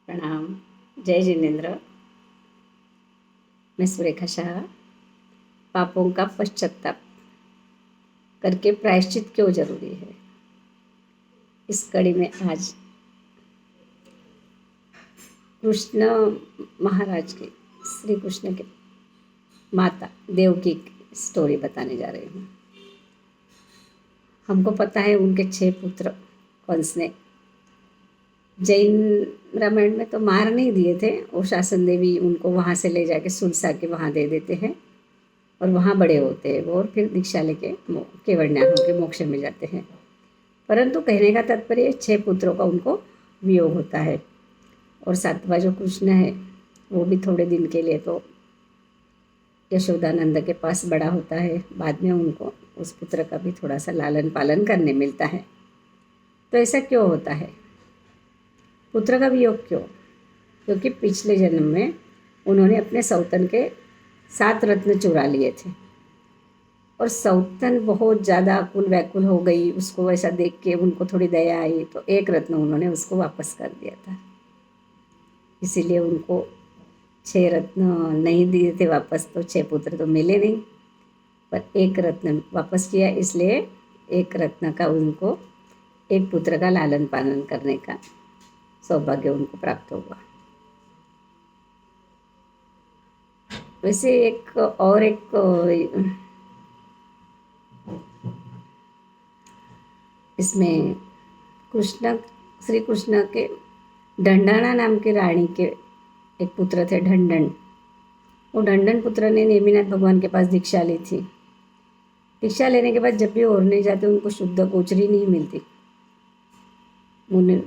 प्रणाम। जय जिनेन्द्र। मैं सुरेखा शाह। पापों का पश्चाताप करके प्रायश्चित क्यों जरूरी है, इस कड़ी में आज कृष्ण महाराज की, श्री कृष्ण के माता देवकी की स्टोरी बताने जा रही हूँ। हमको पता है उनके 6 पुत्र कंस ने जैन रामायण में तो मार नहीं दिए थे, वो शासन देवी उनको वहाँ से ले जाके सुलसा के वहाँ दे देते हैं और वहाँ बड़े होते हैं वो, और फिर दीक्षा लेके केवड़न्यान होकर मोक्ष में जाते हैं। परंतु कहने का तात्पर्य 6 पुत्रों का उनको वियोग होता है, और 7वां जो कृष्ण है वो भी थोड़े दिन के लिए तो यशोदानंद के पास बड़ा होता है। बाद में उनको उस पुत्र का भी थोड़ा सा लालन पालन करने मिलता है। तो ऐसा क्यों होता है, पुत्र का वियोग क्यों? क्योंकि पिछले जन्म में उन्होंने अपने सौतन के 7 रत्न चुरा लिए थे, और सौतन बहुत ज़्यादा अकुल व्याकुल हो गई। उसको वैसा देख के उनको थोड़ी दया आई, तो 1 रत्न उन्होंने उसको वापस कर दिया था। इसीलिए उनको 6 रत्न नहीं दिए थे वापस, तो 6 पुत्र तो मिले नहीं, पर 1 रत्न वापस किया। इसलिए 1 रत्न का उनको 1 पुत्र का लालन पालन करने का सौभाग्य उनको प्राप्त हुआ। वैसे एक इसमें श्री कृष्ण के ढंढाणा नाम के रानी के एक पुत्र थे, ढंढन। वो ढंढन पुत्र ने नेमिनाथ भगवान के पास दीक्षा ली थी। दीक्षा लेने के बाद जब भी ओरने जाते उनको शुद्ध गोचरी नहीं मिलती। उन्हें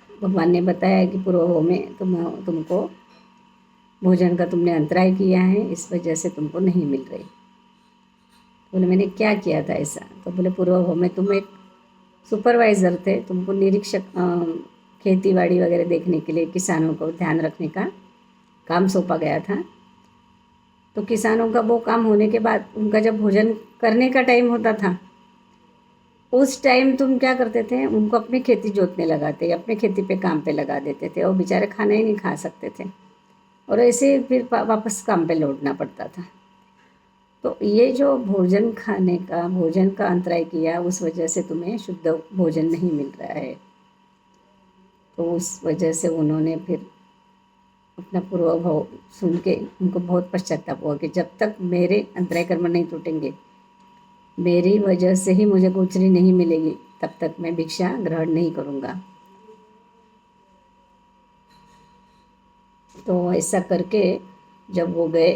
भगवान ने बताया कि पूर्व में तुमको भोजन का तुमने अंतराय किया है, इस वजह से तुमको नहीं मिल रही। बोले मैंने क्या किया था ऐसा? तो बोले पूर्व में तुम एक सुपरवाइज़र थे, तुमको निरीक्षक खेती बाड़ी वगैरह देखने के लिए किसानों को ध्यान रखने का काम सौंपा गया था। तो किसानों का वो काम होने के बाद उनका जब भोजन करने का टाइम होता था, उस टाइम तुम क्या करते थे, उनको अपनी खेती जोतने लगाते, अपने खेती पे काम पे लगा देते थे, और बेचारे खाना ही नहीं खा सकते थे, और ऐसे फिर वापस काम पे लौटना पड़ता था। तो ये जो भोजन का अंतराय किया, उस वजह से तुम्हें शुद्ध भोजन नहीं मिल रहा है। तो उस वजह से उन्होंने फिर अपना पूर्व भाव सुन के उनको बहुत पश्चाताप हुआ कि जब तक मेरे अंतराय कर्म नहीं टूटेंगे, मेरी वजह से ही मुझे गोचरी नहीं मिलेगी, तब तक मैं भिक्षा ग्रहण नहीं करूँगा। तो ऐसा करके जब वो गए,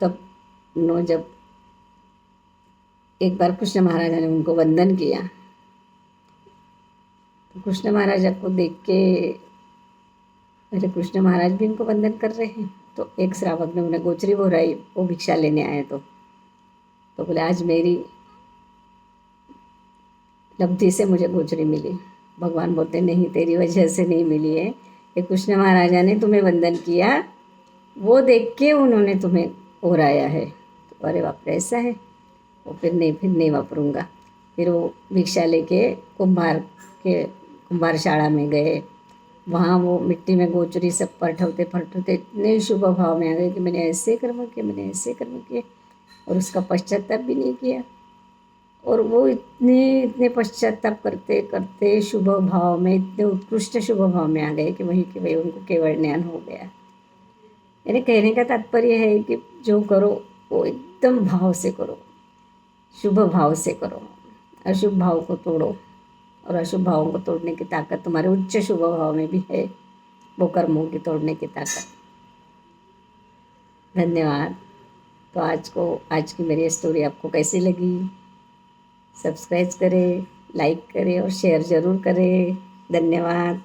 तब जब एक बार कृष्ण महाराजा ने उनको वंदन किया, तो कृष्ण महाराजा को देख के मेरे कृष्ण महाराज भी इनको वंदन कर रहे हैं। तो एक श्रावक ने उन्हें गोचरी बोराई, वो भिक्षा लेने आए। तो बोले आज मेरी लब्धि से मुझे गोचरी मिली। भगवान बोलते नहीं, तेरी वजह से नहीं मिली है, ये कृष्ण महाराजा ने तुम्हें वंदन किया, वो देख के उन्होंने तुम्हें ओराया है। तो अरे बाप रे, ऐसा है? वो फिर नहीं वापरूँगा। फिर वो भिक्षा लेके कुम्हारशाला में गए। वहाँ वो मिट्टी में गोचरी सब फटौते इतने शुभ भाव में आ गए कि मैंने ऐसे कर्म किए, और उसका पश्चाताप भी नहीं किया। और वो इतने पश्चाताप करते करते शुभ भाव में, इतने उत्कृष्ट शुभ भाव में आ गए कि वही उनको केवड़न्यान हो गया। यानी कहने का तात्पर्य है कि जो करो वो एकदम भाव से करो, शुभ भाव से करो, अशुभ भाव को तोड़ो। और अशुभ भावों को तोड़ने की ताकत तुम्हारे उच्च शुभ भाव में भी है, वो कर्मों की तोड़ने की ताकत। धन्यवाद। तो आज की मेरी स्टोरी आपको कैसी लगी? सब्सक्राइब करें, लाइक करें और शेयर ज़रूर करें। धन्यवाद।